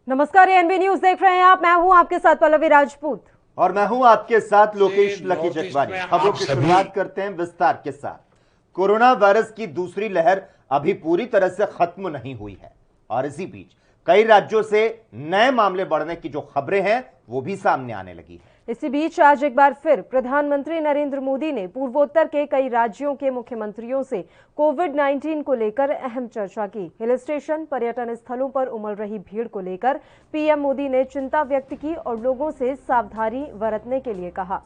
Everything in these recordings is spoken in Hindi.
नमस्कार, एएनबी न्यूज देख रहे हैं आप। मैं हूं आपके साथ पल्लवी राजपूत और मैं हूं आपके साथ लोकेश लकी जटवानी। खबरों की शुरुआत करते हैं विस्तार के साथ। कोरोना वायरस की दूसरी लहर अभी पूरी तरह से खत्म नहीं हुई है और इसी बीच कई राज्यों से नए मामले बढ़ने की जो खबरें हैं वो भी सामने आने लगी है। इसी बीच आज एक बार फिर प्रधानमंत्री नरेंद्र मोदी ने पूर्वोत्तर के कई राज्यों के मुख्यमंत्रियों से कोविड-19 को लेकर अहम चर्चा की। हिल स्टेशन, पर्यटन स्थलों पर उमड़ रही भीड़ को लेकर पीएम मोदी ने चिंता व्यक्त की और लोगों से सावधानी बरतने के लिए कहा।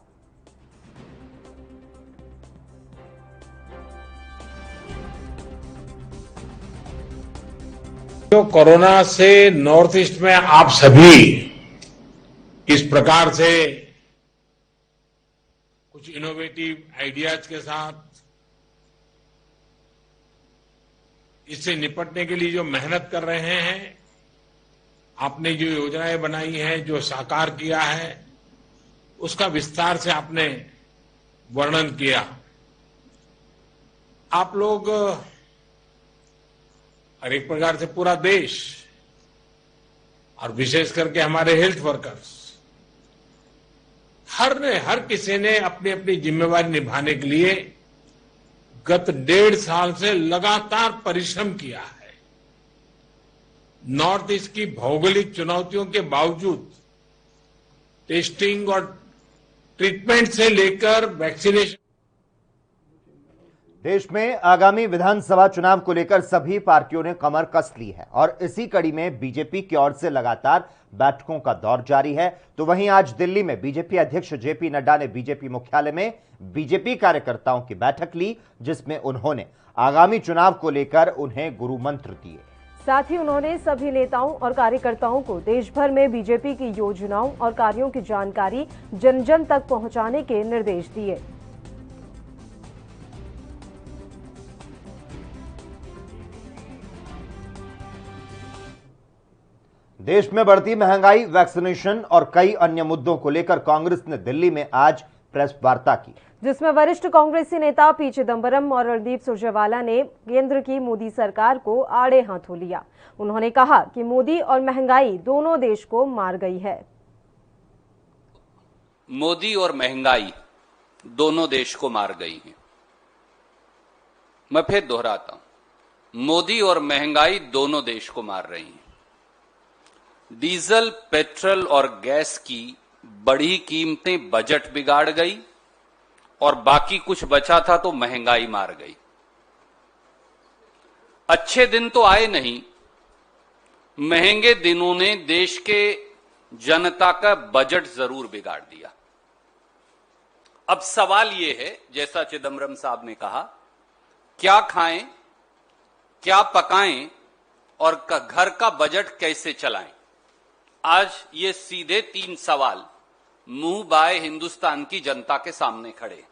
जो कोरोना से नॉर्थ ईस्ट में आप सभी इस प्रकार से कुछ इनोवेटिव आइडियाज के साथ इससे निपटने के लिए जो मेहनत कर रहे हैं, आपने जो योजनाएं बनाई हैं, जो साकार किया है, उसका विस्तार से आपने वर्णन किया। आप लोग और एक प्रकार से पूरा देश और विशेष करके हमारे हेल्थ वर्कर्स, हर किसी ने अपनी अपनी जिम्मेवारी निभाने के लिए गत 1.5 साल से लगातार परिश्रम किया है। नॉर्थ ईस्ट की भौगोलिक चुनौतियों के बावजूद टेस्टिंग और ट्रीटमेंट से लेकर वैक्सीनेशन, देश में आगामी विधानसभा चुनाव को लेकर सभी पार्टियों ने कमर कस ली है और इसी कड़ी में बीजेपी की ओर से लगातार बैठकों का दौर जारी है। तो वहीं आज दिल्ली में बीजेपी अध्यक्ष जेपी नड्डा ने बीजेपी मुख्यालय में बीजेपी कार्यकर्ताओं की बैठक ली, जिसमें उन्होंने आगामी चुनाव को लेकर उन्हें गुरु मंत्र दिए। साथ ही उन्होंने सभी नेताओं और कार्यकर्ताओं को देश भर में बीजेपी की योजनाओं और कार्यों की जानकारी जन जन तक पहुंचाने के निर्देश दिए। देश में बढ़ती महंगाई, वैक्सीनेशन और कई अन्य मुद्दों को लेकर कांग्रेस ने दिल्ली में आज प्रेस वार्ता की, जिसमें वरिष्ठ कांग्रेसी नेता पी चिदंबरम और रणदीप सुरजेवाला ने केंद्र की मोदी सरकार को आड़े हाथों लिया। उन्होंने कहा कि मोदी और महंगाई दोनों देश को मार गई है। मोदी और महंगाई दोनों देश को मार गई है। मैं फिर दोहराता हूं, मोदी और महंगाई दोनों देश को मार रही है। डीजल, पेट्रोल और गैस की बढ़ी कीमतें बजट बिगाड़ गई और बाकी कुछ बचा था तो महंगाई मार गई। अच्छे दिन तो आए नहीं, महंगे दिनों ने देश के जनता का बजट जरूर बिगाड़ दिया। अब सवाल यह है, जैसा चिदंबरम साहब ने कहा, क्या खाएं, क्या पकाएं और घर का बजट कैसे चलाएं। आज ये सीधे 3 सवाल मुंह बाए हिंदुस्तान की जनता के सामने खड़े।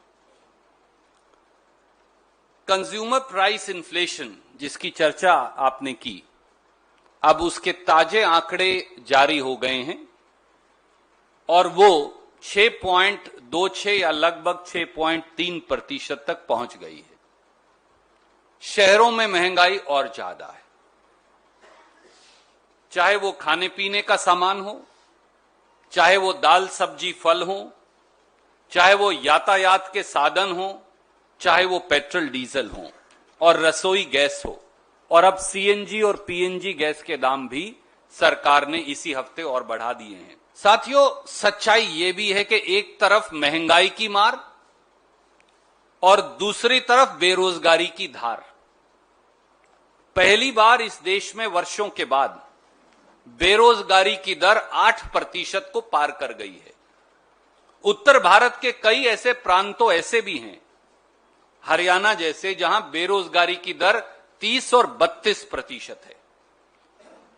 कंज्यूमर प्राइस इन्फ्लेशन, जिसकी चर्चा आपने की, अब उसके ताजे आंकड़े जारी हो गए हैं और वो 6.26 या लगभग 6.3% तक पहुंच गई है। शहरों में महंगाई और ज्यादा है, चाहे वो खाने पीने का सामान हो, चाहे वो दाल सब्जी फल हो, चाहे वो यातायात के साधन हो, चाहे वो पेट्रोल डीजल हो और रसोई गैस हो। और अब सीएनजी और पीएनजी गैस के दाम भी सरकार ने इसी हफ्ते और बढ़ा दिए हैं। साथियों, सच्चाई ये भी है कि एक तरफ महंगाई की मार और दूसरी तरफ बेरोजगारी की धार। पहली बार इस देश में वर्षों के बाद बेरोजगारी की दर 8% को पार कर गई है। उत्तर भारत के कई ऐसे प्रांतों ऐसे भी हैं, हरियाणा जैसे, जहां बेरोजगारी की दर 30 और 32% है।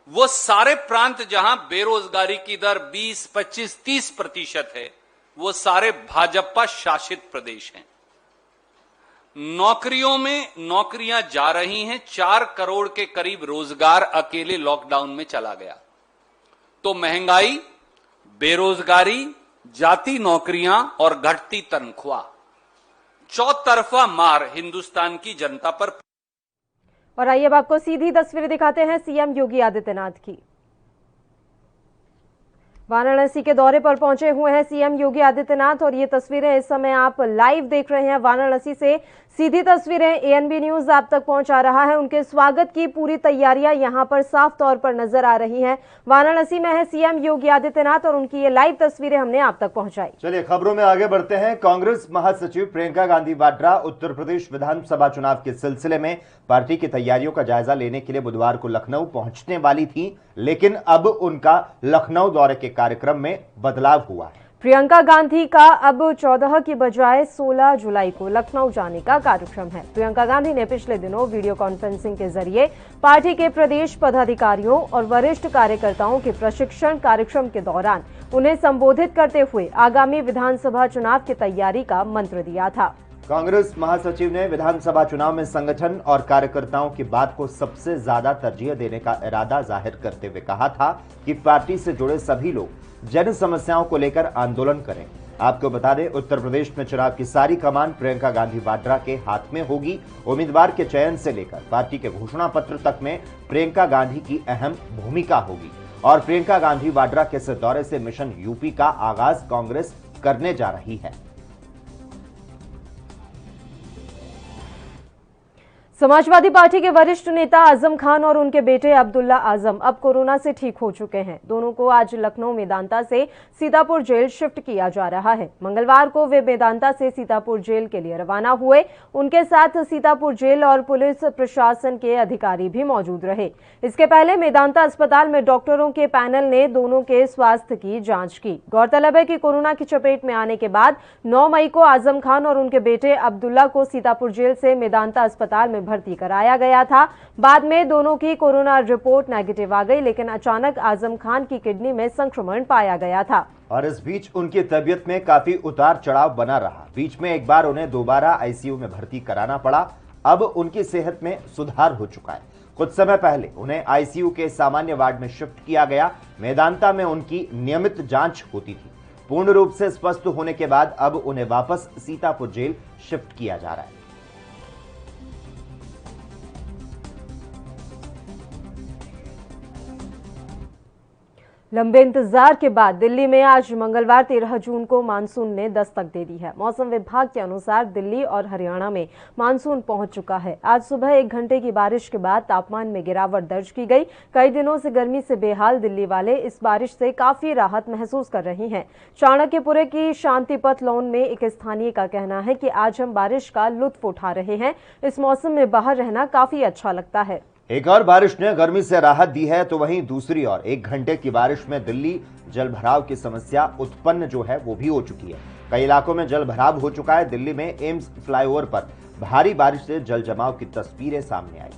वो सारे प्रांत जहां बेरोजगारी की दर 20, 25, 30% है, वो सारे भाजपा शासित प्रदेश हैं। नौकरियों में नौकरियां जा रही हैं, 4 करोड़ के करीब रोजगार अकेले लॉकडाउन में चला गया। तो महंगाई, बेरोजगारी, जाती नौकरियां और घटती तनख्वाह, चौतरफा मार हिंदुस्तान की जनता पर। और आइए अब आपको सीधी तस्वीरें दिखाते हैं सीएम योगी आदित्यनाथ की। वाराणसी के दौरे पर पहुंचे हुए हैं सीएम योगी आदित्यनाथ और ये तस्वीरें इस समय आप लाइव देख रहे हैं वाराणसी से। सीधी तस्वीरें एएनबी न्यूज आप तक पहुंचा रहा है। उनके स्वागत की पूरी तैयारियां यहां पर साफ तौर पर नजर आ रही हैं। वाराणसी में है सीएम योगी आदित्यनाथ और उनकी ये लाइव तस्वीरें हमने आप तक पहुंचाई। चलिए खबरों में आगे बढ़ते हैं। कांग्रेस महासचिव प्रियंका गांधी वाड्रा उत्तर प्रदेश विधानसभा चुनाव के सिलसिले में पार्टी की तैयारियों का जायजा लेने के लिए बुधवार को लखनऊ पहुंचने वाली थी, लेकिन अब उनका लखनऊ दौरे के कार्यक्रम में बदलाव हुआ है। प्रियंका गांधी का अब 14 की बजाय 16 जुलाई को लखनऊ जाने का कार्यक्रम है। प्रियंका गांधी ने पिछले दिनों वीडियो कॉन्फ्रेंसिंग के जरिए पार्टी के प्रदेश पदाधिकारियों और वरिष्ठ कार्यकर्ताओं के प्रशिक्षण कार्यक्रम के दौरान उन्हें संबोधित करते हुए आगामी विधानसभा चुनाव की तैयारी का मंत्र दिया था। कांग्रेस महासचिव ने विधानसभा चुनाव में संगठन और कार्यकर्ताओं की बात को सबसे ज्यादा तरजीह देने का इरादा जाहिर करते हुए कहा था कि पार्टी से जुड़े सभी लोग जन समस्याओं को लेकर आंदोलन करें। आपको बता दें, उत्तर प्रदेश में चुनाव की सारी कमान प्रियंका गांधी वाड्रा के हाथ में होगी। उम्मीदवार के चयन से लेकर पार्टी के घोषणा पत्र तक में प्रियंका गांधी की अहम भूमिका होगी और प्रियंका गांधी वाड्रा के इस दौरे से मिशन यूपी का आगाज कांग्रेस करने जा रही है। समाजवादी पार्टी के वरिष्ठ नेता आजम खान और उनके बेटे अब्दुल्ला आजम अब कोरोना से ठीक हो चुके हैं। दोनों को आज लखनऊ मेदांता से सीतापुर जेल शिफ्ट किया जा रहा है। मंगलवार को वे मेदांता से सीतापुर जेल के लिए रवाना हुए। उनके साथ सीतापुर जेल और पुलिस प्रशासन के अधिकारी भी मौजूद रहे। इसके पहले मेदांता अस्पताल में डॉक्टरों के पैनल ने दोनों के स्वास्थ्य की जांच की। गौरतलब है कि कोरोना की चपेट में आने के बाद 9 मई को आजम खान और उनके बेटे अब्दुल्ला को सीतापुर जेल से मेदांता अस्पताल में भर्ती कराया गया था। बाद में दोनों की कोरोना रिपोर्ट नेगेटिव आ गई, लेकिन अचानक आजम खान की किडनी में संक्रमण पाया गया था और इस बीच उनकी तबीयत में काफी उतार चढ़ाव बना रहा। बीच में एक बार उन्हें दोबारा आईसीयू में भर्ती कराना पड़ा। अब उनकी सेहत में सुधार हो चुका है। कुछ समय पहले उन्हें आईसीयू के सामान्य वार्ड में शिफ्ट किया गया। मेदांता में उनकी नियमित जांच होती थी। पूर्ण रूप से स्वस्थ होने के बाद अब उन्हें वापस सीतापुर जेल शिफ्ट किया जा रहा है। लंबे इंतजार के बाद दिल्ली में आज मंगलवार 13 जून को मानसून ने दस्तक दे दी है। मौसम विभाग के अनुसार दिल्ली और हरियाणा में मानसून पहुंच चुका है। आज सुबह 1 घंटे की बारिश के बाद तापमान में गिरावट दर्ज की गई। कई दिनों से गर्मी से बेहाल दिल्ली वाले इस बारिश से काफी राहत महसूस कर रहे हैं। चाणक्यपुरे की शांति पथ लॉन में एक स्थानीय का कहना है कि आज हम बारिश का लुत्फ उठा रहे हैं। इस मौसम में बाहर रहना काफी अच्छा लगता है। एक और बारिश ने गर्मी से राहत दी है, तो वहीं दूसरी ओर 1 घंटे की बारिश में दिल्ली जलभराव की समस्या उत्पन्न जो है वो भी हो चुकी है। कई इलाकों में जलभराव हो चुका है। दिल्ली में एम्स फ्लाईओवर पर भारी बारिश से जल जमाव की तस्वीरें सामने आई।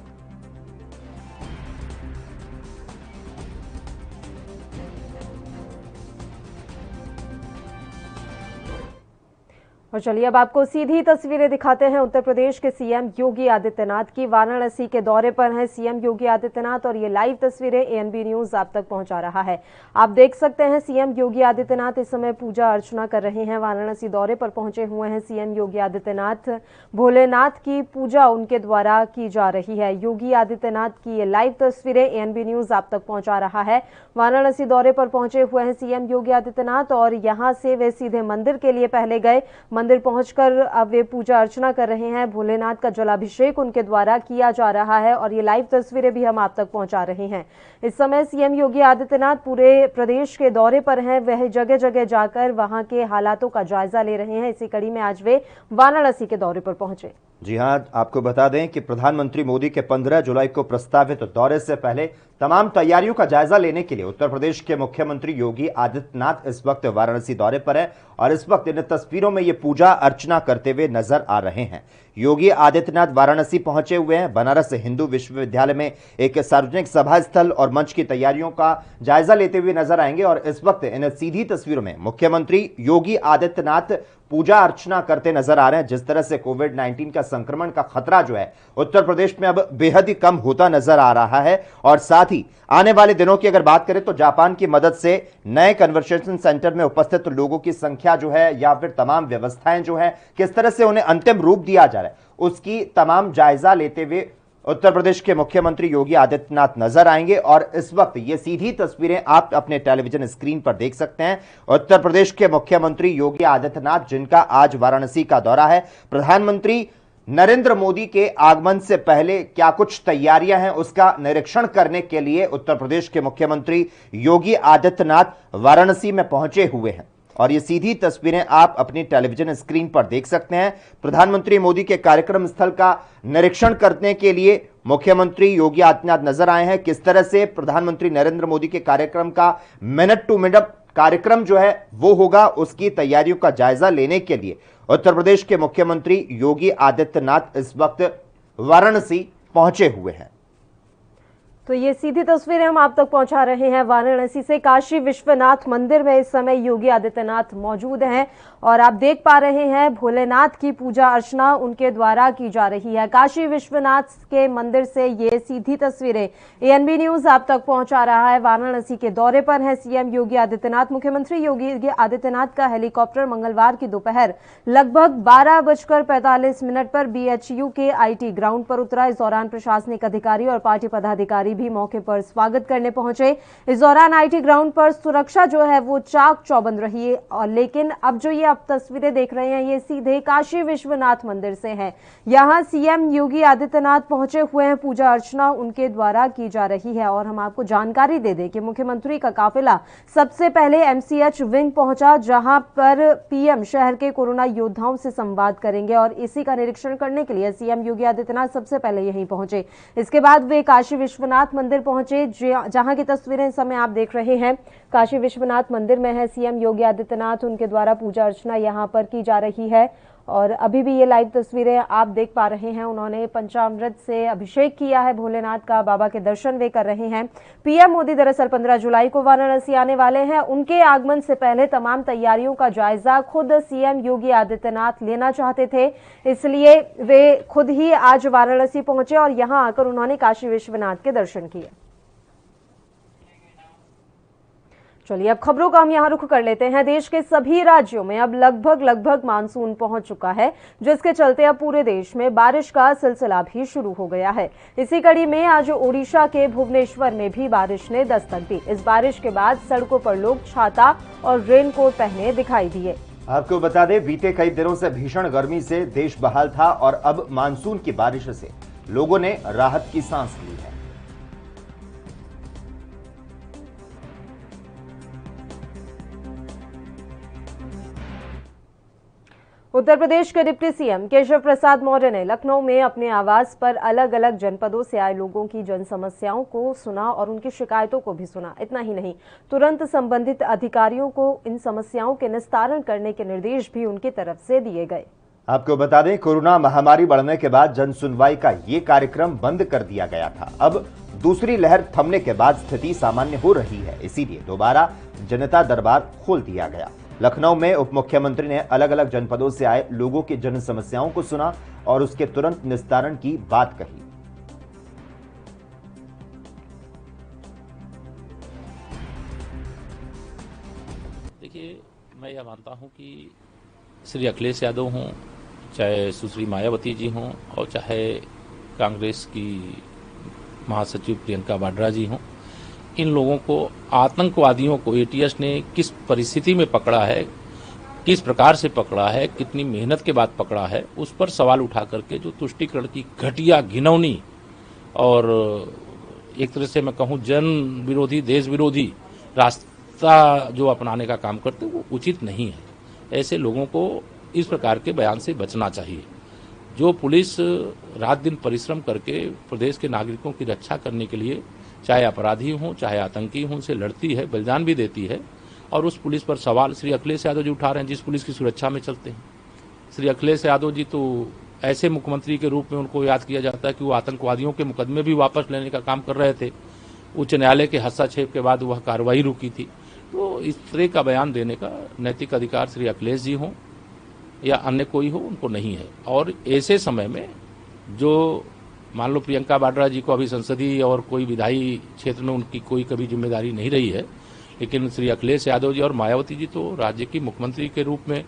और चलिए अब आपको सीधी तस्वीरें दिखाते हैं उत्तर प्रदेश के सीएम योगी आदित्यनाथ की। वाराणसी के दौरे पर हैं सीएम योगी आदित्यनाथ और ये लाइव तस्वीरें एएनबी न्यूज आप तक पहुंचा रहा है। आप देख सकते हैं सीएम योगी आदित्यनाथ इस समय पूजा अर्चना कर रहे हैं। वाराणसी दौरे पर पहुंचे हुए हैं सीएम योगी आदित्यनाथ। भोलेनाथ की पूजा उनके द्वारा की जा रही है। योगी आदित्यनाथ की ये लाइव तस्वीरें एएनबी न्यूज आप तक पहुंचा रहा है। वाराणसी दौरे पर पहुंचे हुए हैं सीएम योगी आदित्यनाथ और यहां से वे सीधे मंदिर के लिए पहले गए। मंदिर पहुंचकर अब वे पूजा अर्चना कर रहे हैं। भोलेनाथ का जलाभिषेक उनके द्वारा किया जा रहा है और ये लाइव तस्वीरें भी हम आप तक पहुंचा रहे हैं। इस समय सीएम योगी आदित्यनाथ पूरे प्रदेश के दौरे पर हैं। वह जगह जगह जाकर वहां के हालातों का जायजा ले रहे हैं। इसी कड़ी में आज वे वाराणसी के दौरे पर पहुंचे। जी हां, आपको बता दें कि प्रधानमंत्री मोदी के 15 जुलाई को प्रस्तावित दौरे से पहले तमाम तैयारियों का जायजा लेने के लिए उत्तर प्रदेश के मुख्यमंत्री योगी आदित्यनाथ इस वक्त वाराणसी दौरे पर है और इस वक्त इन तस्वीरों में ये पूजा अर्चना करते हुए नजर आ रहे हैं। योगी आदित्यनाथ वाराणसी पहुंचे हुए हैं। बनारस हिंदू विश्वविद्यालय में एक सार्वजनिक सभा स्थल और मंच की तैयारियों का जायजा लेते हुए नजर आएंगे और इस वक्त इन सीधी तस्वीरों में मुख्यमंत्री योगी आदित्यनाथ पूजा अर्चना करते नजर आ रहे हैं। जिस तरह से कोविड-19 का संक्रमण का खतरा जो है उत्तर प्रदेश में अब बेहद ही कम होता नजर आ रहा है और साथ ही आने वाले दिनों की अगर बात करें तो जापान की मदद से नए कन्वर्सेशन सेंटर में उपस्थित लोगों की संख्या जो है या फिर तमाम व्यवस्थाएं जो है किस तरह से उन्हें अंतिम रूप दिया जा रहा है उसकी तमाम जायजा लेते हुए उत्तर प्रदेश के मुख्यमंत्री योगी आदित्यनाथ नजर आएंगे और इस वक्त ये सीधी तस्वीरें आप अपने टेलीविजन स्क्रीन पर देख सकते हैं। उत्तर प्रदेश के मुख्यमंत्री योगी आदित्यनाथ, जिनका आज वाराणसी का दौरा है, प्रधानमंत्री नरेंद्र मोदी के आगमन से पहले क्या कुछ तैयारियां हैं उसका निरीक्षण करने के लिए उत्तर प्रदेश के मुख्यमंत्री योगी आदित्यनाथ वाराणसी में पहुंचे हुए हैं और ये सीधी तस्वीरें आप अपनी टेलीविजन स्क्रीन पर देख सकते हैं। प्रधानमंत्री मोदी के कार्यक्रम स्थल का निरीक्षण करने के लिए मुख्यमंत्री योगी आदित्यनाथ नजर आए हैं। किस तरह से प्रधानमंत्री नरेंद्र मोदी के कार्यक्रम का मिनट टू मिनट कार्यक्रम जो है वो होगा, उसकी तैयारियों का जायजा लेने के लिए उत्तर प्रदेश के मुख्यमंत्री योगी आदित्यनाथ इस वक्त वाराणसी पहुंचे हुए हैं। तो ये सीधी तस्वीरें हम आप तक पहुंचा रहे हैं वाराणसी से। काशी विश्वनाथ मंदिर में इस समय योगी आदित्यनाथ मौजूद हैं और आप देख पा रहे हैं भोलेनाथ की पूजा अर्चना उनके द्वारा की जा रही है। काशी विश्वनाथ के मंदिर से ये सीधी तस्वीरें एएनबी न्यूज आप तक पहुंचा रहा है। वाराणसी के दौरे पर है सीएम योगी आदित्यनाथ। मुख्यमंत्री योगी आदित्यनाथ का हेलीकॉप्टर मंगलवार की दोपहर लगभग 12:45 पर बीएचयू के आईटी ग्राउंड पर उतरा। इस दौरान प्रशासनिक अधिकारी और पार्टी पदाधिकारी भी मौके पर स्वागत करने पहुंचे। इस दौरान आईटी ग्राउंड पर सुरक्षा जो है वो चाक चौबंद रही है और लेकिन अब जो ये आप तस्वीरें देख रहे हैं ये सीधे काशी विश्वनाथ मंदिर से हैं। यहां सीएम योगी आदित्यनाथ पहुंचे हुए हैं, पूजा अर्चना उनके द्वारा की जा रही है। और हम आपको जानकारी दे दें कि मुख्यमंत्री का काफिला सबसे पहले एमसीएच विंग पहुंचा, जहां पर पीएम शहर के कोरोना योद्धाओं से संवाद करेंगे और इसी का निरीक्षण करने के लिए सीएम योगी आदित्यनाथ सबसे पहले यहीं पहुंचे। इसके बाद वे काशी विश्वनाथ मंदिर पहुंचे, जहां की तस्वीरें इस समय आप देख रहे हैं। काशी विश्वनाथ मंदिर में है सीएम योगी आदित्यनाथ, उनके द्वारा पूजा अर्चना यहां पर की जा रही है और अभी भी ये लाइव तस्वीरें आप देख पा रहे हैं। उन्होंने पंचामृत से अभिषेक किया है भोलेनाथ का, बाबा के दर्शन वे कर रहे हैं। पीएम मोदी दरअसल 15 जुलाई को वाराणसी आने वाले हैं। उनके आगमन से पहले तमाम तैयारियों का जायजा खुद सीएम योगी आदित्यनाथ लेना चाहते थे, इसलिए वे खुद ही आज वाराणसी पहुंचे और यहां आकर उन्होंने काशी विश्वनाथ के दर्शन किए। चलिए अब खबरों का हम यहां रुख कर लेते हैं। देश के सभी राज्यों में अब लगभग मानसून पहुंच चुका है, जिसके चलते अब पूरे देश में बारिश का सिलसिला भी शुरू हो गया है। इसी कड़ी में आज ओडिशा के भुवनेश्वर में भी बारिश ने दस्तक दी। इस बारिश के बाद सड़कों पर लोग छाता और रेनकोट पहने दिखाई दिए। आपको बता दें, बीते कई दिनों से भीषण गर्मी से देश बहाल था और अब मानसून की बारिश से लोगों ने राहत की सांस ली है। उत्तर प्रदेश के डिप्टी सीएम केशव प्रसाद मौर्य ने लखनऊ में अपने आवास पर अलग अलग जनपदों से आए लोगों की जन समस्याओं को सुना और उनकी शिकायतों को भी सुना। इतना ही नहीं, तुरंत संबंधित अधिकारियों को इन समस्याओं के निस्तारण करने के निर्देश भी उनकी तरफ से दिए गए। आपको बता दें, कोरोना महामारी बढ़ने के बाद जन सुनवाई का ये कार्यक्रम बंद कर दिया गया था। अब दूसरी लहर थमने के बाद स्थिति सामान्य हो रही है, इसीलिए दोबारा जनता दरबार खोल दिया गया। लखनऊ में उप मुख्यमंत्री ने अलग अलग जनपदों से आए लोगों की जन समस्याओं को सुना और उसके तुरंत निस्तारण की बात कही। देखिए, मैं यह मानता हूं कि श्री अखिलेश यादव हों, चाहे सुश्री मायावती जी हों और चाहे कांग्रेस की महासचिव प्रियंका वाड्रा जी हों, इन लोगों को, आतंकवादियों को एटीएस ने किस परिस्थिति में पकड़ा है, किस प्रकार से पकड़ा है, कितनी मेहनत के बाद पकड़ा है, उस पर सवाल उठा करके जो तुष्टीकरण की घटिया, घिनौनी और एक तरह से मैं कहूं जन विरोधी, देश विरोधी रास्ता जो अपनाने का काम करते वो उचित नहीं है। ऐसे लोगों को इस प्रकार के बयान से बचना चाहिए। जो पुलिस रात दिन परिश्रम करके प्रदेश के नागरिकों की रक्षा करने के लिए, चाहे अपराधी हों चाहे आतंकी हों, से लड़ती है, बलिदान भी देती है, और उस पुलिस पर सवाल श्री अखिलेश यादव जी उठा रहे हैं जिस पुलिस की सुरक्षा में चलते हैं। श्री अखिलेश यादव जी तो ऐसे मुख्यमंत्री के रूप में उनको याद किया जाता है कि वो आतंकवादियों के मुकदमे भी वापस लेने का काम कर रहे थे। उच्च न्यायालय के हस्तक्षेप के बाद वह कार्रवाई रुकी थी। तो इस तरह का बयान देने का नैतिक अधिकार श्री अखिलेश जी हों या अन्य कोई हो, उनको नहीं है। और ऐसे समय में जो मान लो प्रियंका वाड्रा जी को अभी संसदीय और कोई विधायी क्षेत्र में उनकी कोई कभी जिम्मेदारी नहीं रही है, लेकिन श्री अखिलेश यादव जी और मायावती जी तो राज्य की मुख्यमंत्री के रूप में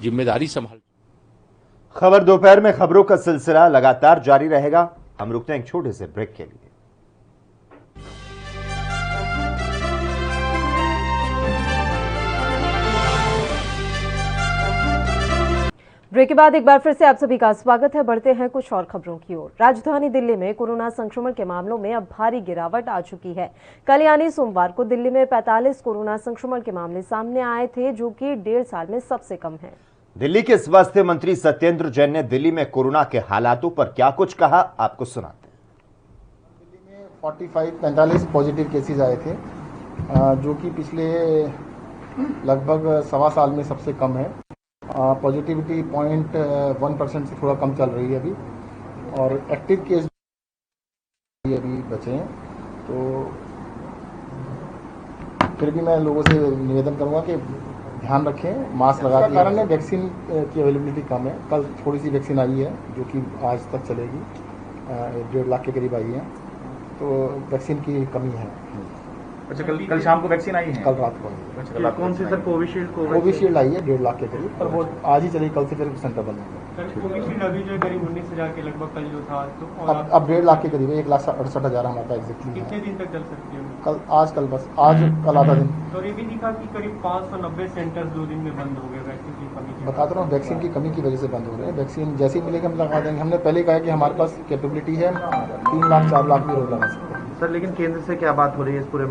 जिम्मेदारी संभाल। खबर दोपहर में खबरों का सिलसिला लगातार जारी रहेगा। हम रुकते हैं एक छोटे से ब्रेक के लिए। ब्रेक के बाद एक बार फिर से आप सभी का स्वागत है। बढ़ते हैं कुछ और खबरों की ओर। राजधानी दिल्ली में कोरोना संक्रमण के मामलों में अब भारी गिरावट आ चुकी है। कल यानी सोमवार को दिल्ली में 45 कोरोना संक्रमण के मामले सामने आए थे, जो कि 1.5 साल में सबसे कम है। दिल्ली के स्वास्थ्य मंत्री सत्येंद्र जैन ने दिल्ली में कोरोना के हालातों पर क्या कुछ कहा, आपको सुनाते हैं। दिल्ली में 45 पॉजिटिव केसेस आए थे, जो कि पिछले लगभग 1.25 साल में सबसे कम है। पॉजिटिविटी 0.1% से थोड़ा कम चल रही है अभी, और एक्टिव केस अभी बचे हैं। तो फिर भी मैं लोगों से निवेदन करूंगा कि ध्यान रखें, मास्क लगा के। कारण है वैक्सीन की अवेलेबिलिटी कम है। कल थोड़ी सी वैक्सीन आई है जो कि आज तक चलेगी, 1.5 लाख के करीब आई है, तो वैक्सीन की कमी है। अच्छा, कल शाम को वैक्सीन आई है? कल रात को। अच्छा, कौन सी सर? कोविशील्ड आई है 1.5 लाख के करीब, पर वो आज ही चली, कल से फिर सेंटर बंद हो गया। कोविशील्ड अभी जो करीब 19,000 के लगभग कल जो था, तो अब 1.5 लाख के करीब है, 1,68,000 हमारे पास एग्जैक्टली। कितने दिन तक चल सकती है? कल बस आज कल आधा दिन। और ये भी दिखा कि करीब 590 सेंटर्स 2 दिन में बंद हो गए वैक्सीन की कमी की। बताता रहा हूँ, वैक्सीन की कमी की वजह से बंद हो रहे हैं। वैक्सीन जैसे ही मिलेगी हम लगा देंगे। हमने पहले कहा कि हमारे पास कैपेबिलिटी है, 3 लाख 4 लाख भी रोज लगा सकते हैं। सर, लेकिन केंद्र से क्या बात हो रही है इस पूरे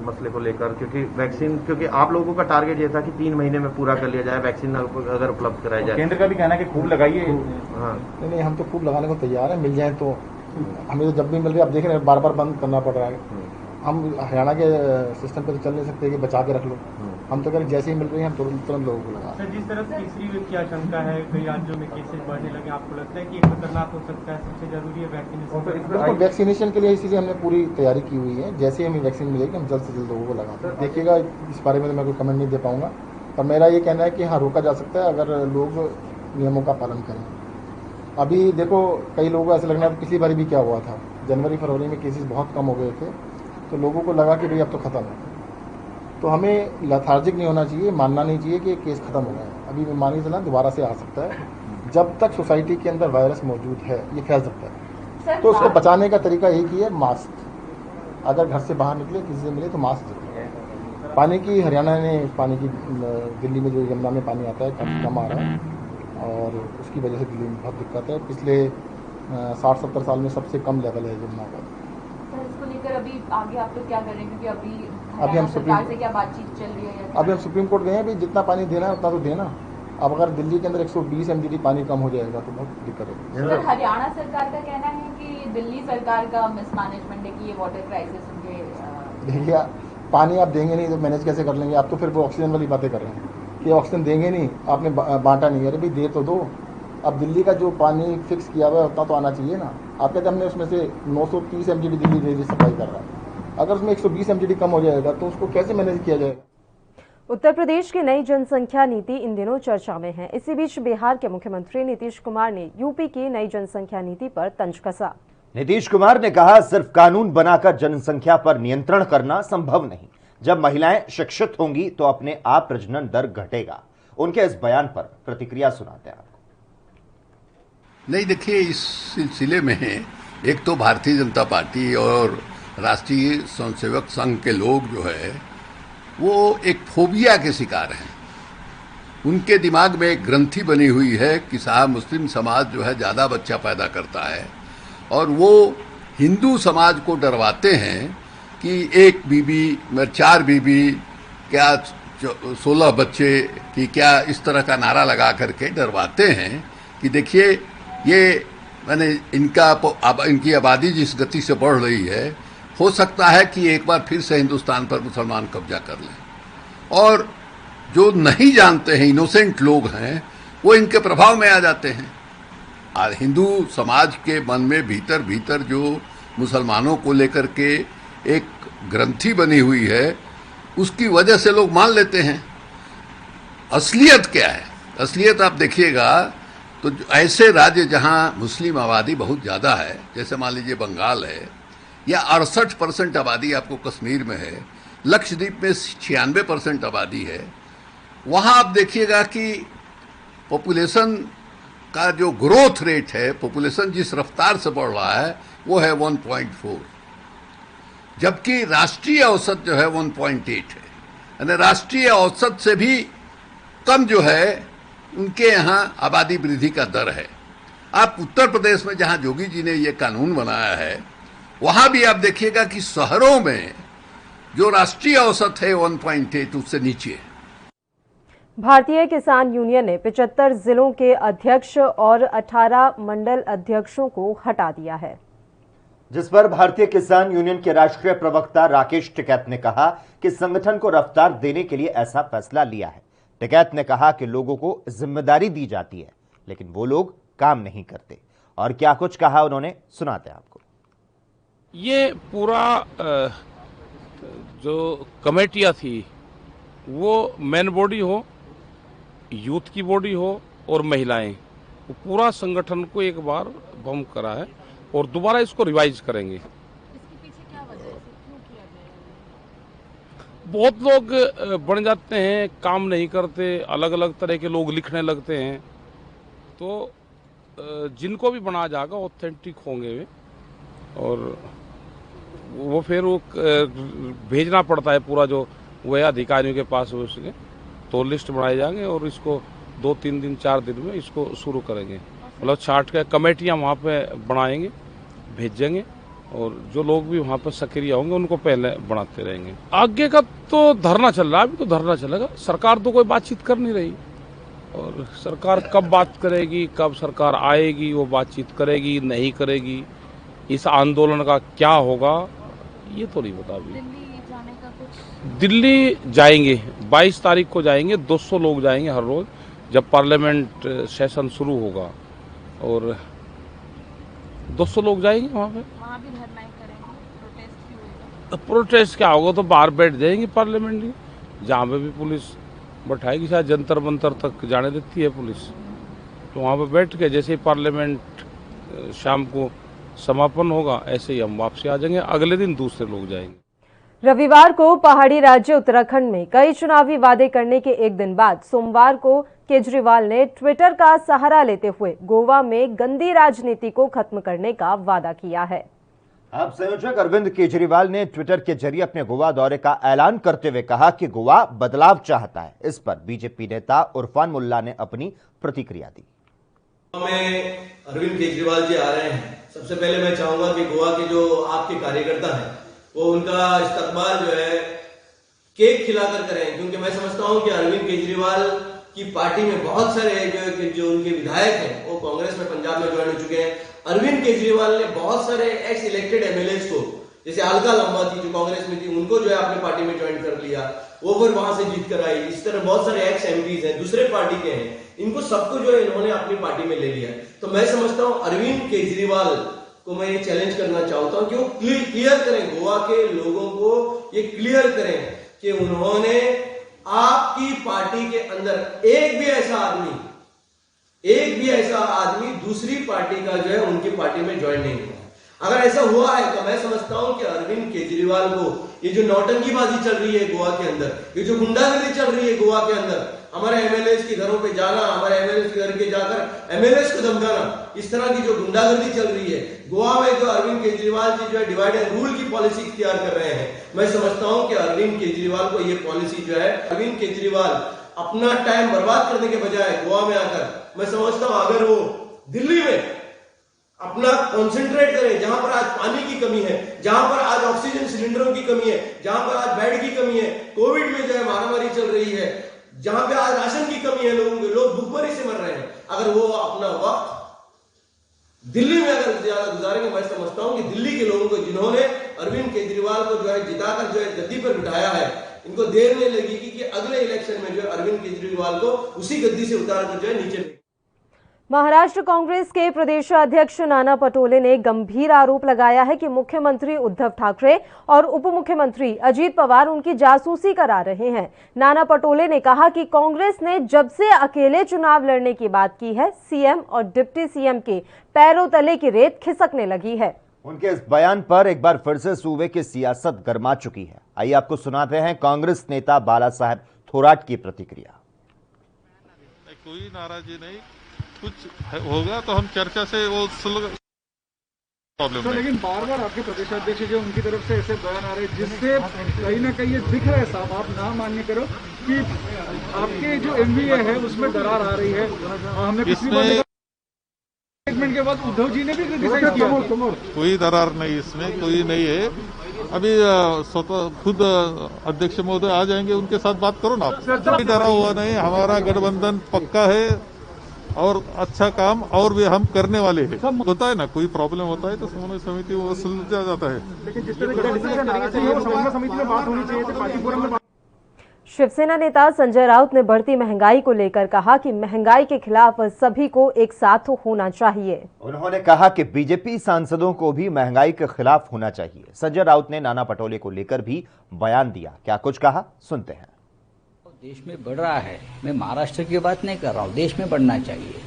मसले को लेकर? क्योंकि आप लोगों का टारगेट ये था कि 3 महीने में पूरा कर लिया जाए, वैक्सीन अगर उपलब्ध कराई जाए। केंद्र का भी कहना है कि खूब लगाइए। हाँ, नहीं, हम तो खूब लगाने को तैयार है, मिल जाए तो। हमें तो जब भी मिल रही है, अब देख रहे हैं बार बार बंद करना पड़ रहा है। हम हरियाणा के सिस्टम पर तो चल नहीं सकते कि बचा के रख लो। हम तो करें जैसे ही मिल रही है हम तुरंत लोगों को लगा। सर, जिस तरफ तीसरी वेव की आशंका है, कई राज्यों में केसेस बढ़ने लगे, आपको लगता है कि ये खतरनाक हो सकता है? सबसे जरूरी है वैक्सीनेशन। बिल्कुल, वैक्सीनेशन के लिए इसीलिए हमने पूरी तैयारी की हुई है। जैसे ही हमें वैक्सीन मिलेगी हम जल्द से जल्द लोगों को लगाते हैं। देखिएगा, इस बारे में तो मैं कोई कमेंट नहीं दे पाऊंगा, पर मेरा ये कहना है कि हाँ, रोका जा सकता है अगर लोग नियमों का पालन करें। अभी देखो, कई लोगों को ऐसा लगना है, पिछली बार भी क्या हुआ था, जनवरी फरवरी में केसेस बहुत कम हो गए थे, तो लोगों को लगा कि भाई अब तो खत्म है। तो हमें लथार्जिक नहीं होना चाहिए, मानना नहीं चाहिए कि केस खत्म हो गए। अभी मैं मान के चला दोबारा से आ सकता है। जब तक सोसाइटी के अंदर वायरस मौजूद है, ये फैल सकता है। तो उसको बचाने का तरीका एक ही है, मास्क। अगर घर से बाहर निकले, किसी से मिले तो मास्क जरूर। पानी की हरियाणा ने पानी की दिल्ली में जो यमुना में पानी आता है कम आ रहा है, और उसकी वजह से दिल्ली में बहुत दिक्कत है। पिछले 60-70 साल में सबसे कम लेवल है यमुना का। इसको लेकर अभी आगे आप लोग क्या करेंगे, क्योंकि अभी हम सरकार से क्या बातचीत चल रही है? अभी हम सुप्रीम कोर्ट गए हैं, अभी जितना पानी देना है उतना तो देना। अब अगर दिल्ली के अंदर 120 MGD पानी कम हो जाएगा तो बहुत दिक्कत होगी। सर, हरियाणा सरकार का कहना है कि दिल्ली सरकार का मिसमैनेजमेंट है कि ये वाटर क्राइसिस उनके। देखिए, पानी आप देंगे नहीं तो मैनेज कैसे कर लेंगे? आप तो फिर वो ऑक्सीजन वाली बातें कर रहे हैं कि ऑक्सीजन देंगे नहीं, आपने बांटा नहीं। अरे भाई, दे तो दो। अब दिल्ली का जो पानी फिक्स किया हुआ है उतना तो आना चाहिए ना। आप कहते हमने उसमें से 930 MGD दिल्ली डेली सप्लाई कर रहा है, अगर उसमें 120 MGD कम हो जाएगा तो उसको कैसे मैनेज किया जाएगा? उत्तर प्रदेश की नई जनसंख्या नीति इन दिनों चर्चा में है। इसी बीच बिहार के मुख्यमंत्री नीतीश कुमार ने यूपी की नई जनसंख्या नीति पर तंज कसा। नीतीश कुमार ने कहा, सिर्फ कानून बनाकर जनसंख्या पर नियंत्रण करना संभव नहीं। जब महिलाएं शिक्षित होंगी तो अपने आप प्रजनन दर घटेगा। उनके इस बयान पर प्रतिक्रिया सुनाते हैं आपको। नहीं, देखिए, इस सिलसिले में एक तो भारतीय जनता पार्टी और राष्ट्रीय स्वयंसेवक संघ के लोग जो है वो एक फोबिया के शिकार हैं। उनके दिमाग में एक ग्रंथि बनी हुई है कि साहब मुस्लिम समाज जो है ज़्यादा बच्चा पैदा करता है, और वो हिंदू समाज को डरवाते हैं कि 1 बीबी में 4 बीबी क्या 16 बच्चे की क्या, इस तरह का नारा लगा करके डरवाते हैं कि देखिए ये मैंने इनकी आबादी जिस गति से बढ़ रही है, हो सकता है कि एक बार फिर से हिंदुस्तान पर मुसलमान कब्जा कर लें। और जो नहीं जानते हैं, इनोसेंट लोग हैं, वो इनके प्रभाव में आ जाते हैं। और हिंदू समाज के मन में भीतर भीतर जो मुसलमानों को लेकर के एक ग्रंथि बनी हुई है, उसकी वजह से लोग मान लेते हैं। असलियत क्या है? असलियत आप देखिएगा तो ऐसे राज्य जहां मुस्लिम आबादी बहुत ज़्यादा है, जैसे मान लीजिए बंगाल है, या 68% आबादी आपको कश्मीर में है, लक्षद्वीप में 96% आबादी है, वहाँ आप देखिएगा कि पॉपुलेशन का जो ग्रोथ रेट है, पॉपुलेशन जिस रफ्तार से बढ़ रहा है वो है 1.4, जबकि राष्ट्रीय औसत जो है 1.8 है। यानी राष्ट्रीय औसत से भी कम जो है उनके यहाँ आबादी वृद्धि का दर है। आप उत्तर प्रदेश में जहां योगी जी ने ये कानून बनाया है, वहां भी आप देखिएगा कि शहरों में जो राष्ट्रीय औसत है 1.8 उससे नीचे है। भारतीय किसान यूनियन ने 75 जिलों के अध्यक्ष और 18 मंडल अध्यक्षों को हटा दिया है, जिस पर भारतीय किसान यूनियन के राष्ट्रीय प्रवक्ता राकेश टिकैत ने कहा कि संगठन को रफ्तार देने के लिए ऐसा फैसला लिया है। टिकैत ने कहा कि लोगों को जिम्मेदारी दी जाती है, लेकिन वो लोग काम नहीं करते। और क्या कुछ कहा उन्होंने, सुनाते हैं आपको। ये पूरा जो कमेटियां थी वो मेन बॉडी हो, यूथ की बॉडी हो और महिलाएं, वो पूरा संगठन को एक बार बम करा है और दोबारा इसको रिवाइज करेंगे। इसके पीछे क्या वजह है, क्यों किया गया? बहुत लोग बन जाते हैं, काम नहीं करते, अलग अलग तरह के लोग लिखने लगते हैं, तो जिनको भी बनाया जाएगा ऑथेंटिक होंगे वे, और वो फिर वो भेजना पड़ता है पूरा जो वह अधिकारियों के पास हो, उसके तो लिस्ट बनाए जाएंगे और इसको 2-3 दिन 4 दिन में इसको शुरू करेंगे। मतलब छाट के कमेटियां वहाँ पे बनाएंगे, भेजेंगे, और जो लोग भी वहाँ पर सक्रिय होंगे उनको पहले बनाते रहेंगे। आगे का तो धरना चल रहा है, अभी तो धरना चलेगा। सरकार तो कोई बातचीत कर नहीं रही, और सरकार कब बात करेगी, कब सरकार आएगी, वो बातचीत करेगी नहीं करेगी, इस आंदोलन का क्या होगा ये तो नहीं बता। अभी दिल्ली जाने का कुछ? दिल्ली जाएंगे, 22 तारीख को जाएंगे, 200 लोग जाएंगे हर रोज जब पार्लियामेंट सेशन शुरू होगा, और 200 लोग जाएंगे वहाँ पे। वहाँ भी धरना करेंगे, प्रोटेस्ट भी होगा? प्रोटेस्ट क्या होगा, तो बाहर बैठ जाएंगे पार्लियामेंट की, जहाँ पे भी पुलिस बैठाएगी, शायद जंतर मंतर तक जाने देती है पुलिस, तो वहाँ पे बैठ के जैसे ही पार्लियामेंट शाम को समापन होगा ऐसे ही हम वापसी आ जाएंगे, अगले दिन दूसरे लोग जाएंगे। रविवार को पहाड़ी राज्य उत्तराखंड में कई चुनावी वादे करने के एक दिन बाद सोमवार को केजरीवाल ने ट्विटर का सहारा लेते हुए गोवा में गंदी राजनीति को खत्म करने का वादा किया है। अब संयोजक अरविंद केजरीवाल ने ट्विटर के जरिए अपने गोवा दौरे का ऐलान करते हुए कहा कि गोवा बदलाव चाहता है। इस पर बीजेपी नेता उरफान मुल्ला ने अपनी प्रतिक्रिया दी। में अरविंद केजरीवाल जी आ रहे हैं, सबसे पहले मैं चाहूंगा कि गोवा के जो आपके कार्यकर्ता हैं वो उनका इस्तकबाल जो है केक खिलाकर करें, क्योंकि मैं समझता हूं कि अरविंद केजरीवाल की पार्टी में बहुत सारे जो उनके विधायक हैं वो कांग्रेस में पंजाब में ज्वाइन हो चुके हैं। अरविंद केजरीवाल ने बहुत सारे एक्स इलेक्टेड एमएलएस को, जैसे अलका लंबा थी जो कांग्रेस में थी, उनको जो है अपनी पार्टी में ज्वाइन कर लिया, वो फिर वहां से जीत कर आई। इस तरह बहुत सारे एक्स एमपीज हैं, दूसरे पार्टी के हैं, इनको सबको जो है इन्होंने अपनी पार्टी में ले लिया। तो मैं समझता हूं अरविंद केजरीवाल को मैं ये चैलेंज करना चाहता हूं कि वो क्लियर करें, गोवा के लोगों को ये क्लियर करें कि उन्होंने आपकी पार्टी के अंदर एक भी ऐसा आदमी दूसरी पार्टी का जो है उनकी पार्टी में ज्वाइन नहीं हुआ। अगर ऐसा हुआ है तो मैं समझता हूं कि अरविंद केजरीवाल को ये जो नौटंकीबाजी चल रही है गोवा के अंदर, ये जो गुंडागर्दी चल रही है गोवा के अंदर, हमारे एमएलएस के घरों पे जाना, हमारे एमएलएस के घर के जाकर एमएलएस को धमकाना, इस तरह की जो गुंडागर्दी चल रही है गोवा में, जो अरविंद केजरीवाल जी जो है डिवाइड एंड रूल की पॉलिसी इख्तियार कर रहे हैं, मैं समझता हूं कि अरविंद केजरीवाल को ये पॉलिसी जो है, अरविंद केजरीवाल अपना टाइम बर्बाद करने के बजाय गोवा में आकर, मैं समझता हूं अगर वो दिल्ली में अपना कंसंट्रेट करें, जहां पर आज पानी की कमी है, जहां पर आज ऑक्सीजन सिलेंडरों की कमी है, जहां पर आज बेड की कमी है, कोविड में जो है महामारी चल रही है, जहां पे आज राशन की कमी है, लोग भूखमरी से मर रहे हैं, अगर वो अपना वक्त दिल्ली में अगर ज्यादा गुजारेंगे, मैं समझता हूं कि दिल्ली के लोगों को, जिन्होंने अरविंद केजरीवाल को जो है जिताकर जो है गद्दी पर बिठाया है, इनको देर नहीं लगेगी कि अगले इलेक्शन में जो है अरविंद केजरीवाल को उसी गद्दी से उतारकर जो है नीचे। महाराष्ट्र कांग्रेस के प्रदेशाध्यक्ष नाना पटोले ने गंभीर आरोप लगाया है कि मुख्यमंत्री उद्धव ठाकरे और उप मुख्यमंत्री अजीत पवार उनकी जासूसी करा रहे हैं। नाना पटोले ने कहा कि कांग्रेस ने जब से अकेले चुनाव लड़ने की बात की है, सीएम और डिप्टी सीएम के पैरों तले की रेत खिसकने लगी है। उनके इस बयान पर एक बार फिर से सूबे की सियासत गर्मा चुकी है। आइए आपको सुनाते हैं कांग्रेस नेता बाला साहेब थोराट की प्रतिक्रिया। कोई नाराजी नहीं, कुछ होगा तो हम चर्चा से वो प्रॉब्लम तो लेकिन बार बार आपके प्रदेशाध्यक्ष जो उनकी तरफ से ऐसे बयान आ रहे हैं जिससे कहीं ना कहीं ये दिख रहा है साहब, आप ना मान्य करो कि आपके जो एमवीए है उसमें दरार आ रही है। हमने पिछली बार स्टेटमेंट के बाद उद्धव जी ने भी क्रिटिसाइज किया। कोई दरार नहीं, इसमें कोई नहीं है। अभी स्वतः खुद अध्यक्ष महोदय आ जाएंगे, उनके साथ बात करो ना। कोई डरा हुआ नहीं, हमारा गठबंधन पक्का है और अच्छा काम और भी हम करने वाले हैं। होता है ना, कोई प्रॉब्लम होता है तो समन्वय समिति वो सुलझा जाता है। लेकिन जिस तरह की समन्वय समिति में बात होनी चाहिए, पार्टी फोरम में। शिवसेना नेता संजय राउत ने बढ़ती महंगाई को लेकर कहा कि महंगाई के खिलाफ सभी को एक साथ होना चाहिए। उन्होंने कहा कि बीजेपी सांसदों को भी महंगाई के खिलाफ होना चाहिए। संजय राउत ने नाना पटोले को लेकर भी बयान दिया। क्या कुछ कहा, सुनते हैं। देश में बढ़ रहा है, मैं महाराष्ट्र की बात नहीं कर रहा हूँ, देश में बढ़ना चाहिए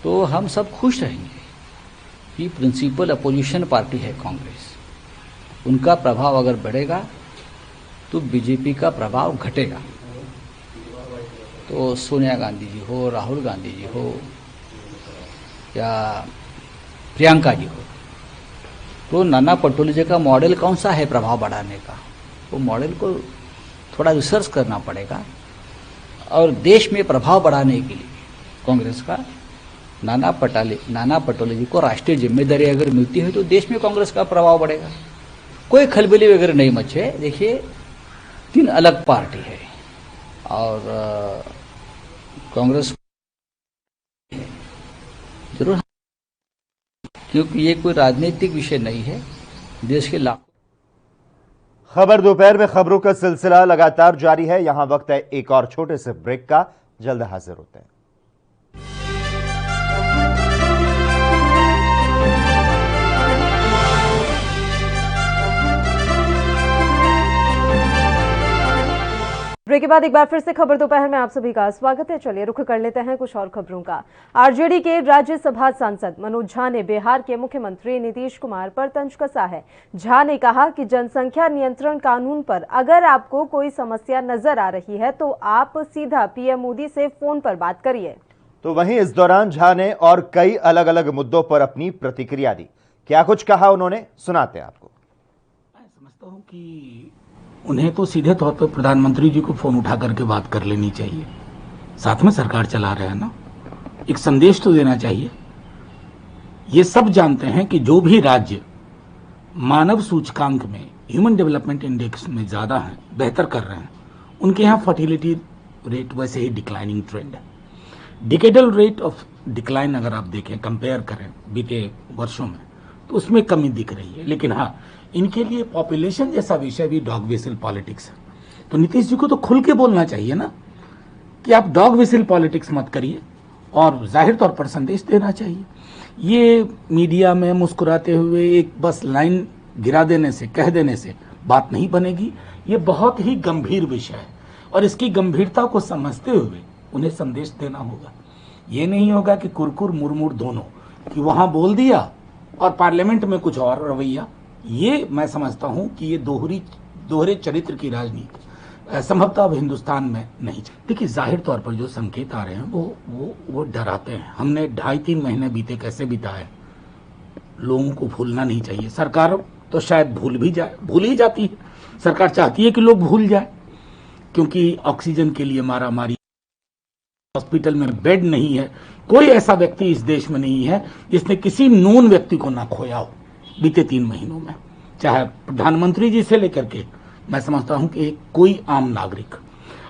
तो हम सब खुश रहेंगे कि प्रिंसिपल अपोजिशन पार्टी है कांग्रेस, उनका प्रभाव अगर बढ़ेगा तो बीजेपी का प्रभाव घटेगा। तो सोनिया गांधी जी हो, राहुल गांधी जी हो या प्रियंका जी हो, तो नाना पटोले जी का मॉडल कौन सा है प्रभाव बढ़ाने का, वो मॉडल को थोड़ा रिसर्च करना पड़ेगा। और देश में प्रभाव बढ़ाने के लिए कांग्रेस का नाना पटोले जी को राष्ट्रीय जिम्मेदारी अगर मिलती है तो देश में कांग्रेस का प्रभाव बढ़ेगा। कोई खलबली वगैरह नहीं मचे। देखिए, 3 अलग पार्टी है और कांग्रेस जरूर, क्योंकि ये कोई राजनीतिक विषय नहीं है। देश के लाखों खबर दोपहर में खबरों का सिलसिला लगातार जारी है। यहां वक्त है एक और छोटे से ब्रेक का। जल्द हाजिर होते हैं। ब्रेक के बाद एक बार फिर से खबर दोपहर में आप सभी का स्वागत है। चलिए रुख कर लेते हैं कुछ और खबरों का। आरजेडी के राज्यसभा सांसद मनोज झा ने बिहार के मुख्यमंत्री नीतीश कुमार पर तंज कसा है। झा ने कहा कि जनसंख्या नियंत्रण कानून पर अगर आपको कोई समस्या नजर आ रही है तो आप सीधा पीएम मोदी से फोन पर बात करिए। तो वहीं इस दौरान झा ने और कई अलग अलग मुद्दों पर अपनी प्रतिक्रिया दी। क्या कुछ कहा उन्होंने, सुनाते हैं आपको। मैं समझता हूं कि उन्हें तो सीधे तौर पर प्रधानमंत्री जी को फोन उठा करके बात कर लेनी चाहिए। साथ में सरकार चला रहे हैं ना, एक संदेश तो देना चाहिए। ये सब जानते हैं कि जो भी राज्य मानव सूचकांक में, ह्यूमन डेवलपमेंट इंडेक्स में ज्यादा हैं, बेहतर कर रहे हैं, उनके यहाँ फर्टिलिटी रेट वैसे ही डिक्लाइनिंग ट्रेंड है। डिकेडल रेट ऑफ डिक्लाइन अगर आप देखें, कंपेयर करें बीते वर्षों में, तो उसमें कमी दिख रही है। लेकिन हाँ, इनके लिए पॉपुलेशन जैसा विषय भी डॉग विसिल पॉलिटिक्स है। तो नीतीश जी को तो खुल के बोलना चाहिए ना कि आप डॉग विसिल पॉलिटिक्स मत करिए, और जाहिर तौर पर संदेश देना चाहिए। ये मीडिया में मुस्कुराते हुए एक बस लाइन गिरा देने से, कह देने से बात नहीं बनेगी। ये बहुत ही गंभीर विषय है और इसकी गंभीरता को समझते हुए उन्हें संदेश देना होगा। ये नहीं होगा कि कुरकुर मुरमुर दोनों, कि वहां बोल दिया और पार्लियामेंट में कुछ और रवैया। ये मैं समझता हूं कि ये दोहरे चरित्र की राजनीति संभवतः अब हिंदुस्तान में नहीं। देखिए, जाहिर तौर पर जो संकेत आ रहे हैं वो डराते हैं। हमने 2.5-3 महीने बीते कैसे बिताए, लोगों को भूलना नहीं चाहिए। सरकार तो शायद भूल ही जाती है। सरकार चाहती है कि लोग भूल जाए, क्योंकि ऑक्सीजन के लिए मारामारी, हॉस्पिटल में बेड नहीं है। कोई ऐसा व्यक्ति इस देश में नहीं है जिसने किसी नून व्यक्ति को ना खोया हो बीते 3 महीनों में, चाहे प्रधानमंत्री जी से लेकर के मैं समझता हूं कि कोई आम नागरिक।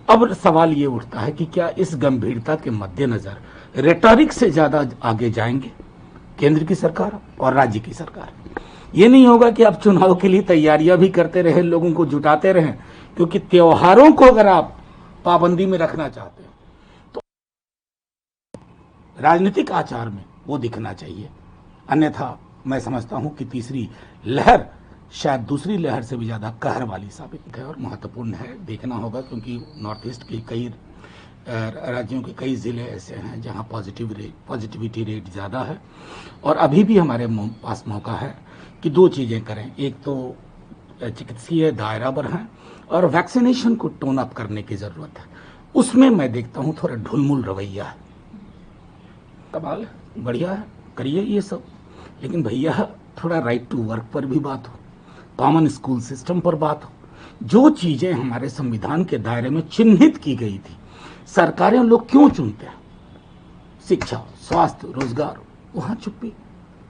अब सवाल ये उठता है कि क्या इस गंभीरता के मद्देनजर रेटोरिक से ज्यादा आगे जाएंगे केंद्र की सरकार और राज्य की सरकार? ये नहीं होगा कि आप चुनाव के लिए तैयारियां भी करते रहे, लोगों को जुटाते रहें, क्योंकि त्योहारों को अगर आप पाबंदी में रखना चाहते हैं तो राजनीतिक आचार में वो दिखना चाहिए। अन्यथा मैं समझता हूं कि तीसरी लहर शायद दूसरी लहर से भी ज्यादा कहर वाली साबित है और महत्वपूर्ण है। देखना होगा, क्योंकि नॉर्थ ईस्ट के कई राज्यों के कई जिले ऐसे हैं जहां पॉजिटिविटी रेट ज्यादा है। और अभी भी हमारे पास मौका है कि 2 चीजें करें। एक तो चिकित्सीय दायरा बढ़ाएं और वैक्सीनेशन को टोन अप करने की जरूरत है। उसमें मैं देखता हूं थोड़ा ढुलमुल रवैया है। कमाल है, बढ़िया है, करिए ये सब, लेकिन भैया थोड़ा राइट टू वर्क पर भी बात हो, कॉमन स्कूल सिस्टम पर बात हो। जो चीजें हमारे संविधान के दायरे में चिन्हित की गई थी, सरकारें लोग क्यों चुनते हैं? शिक्षा, स्वास्थ्य, रोजगार, वहां चुप्पी।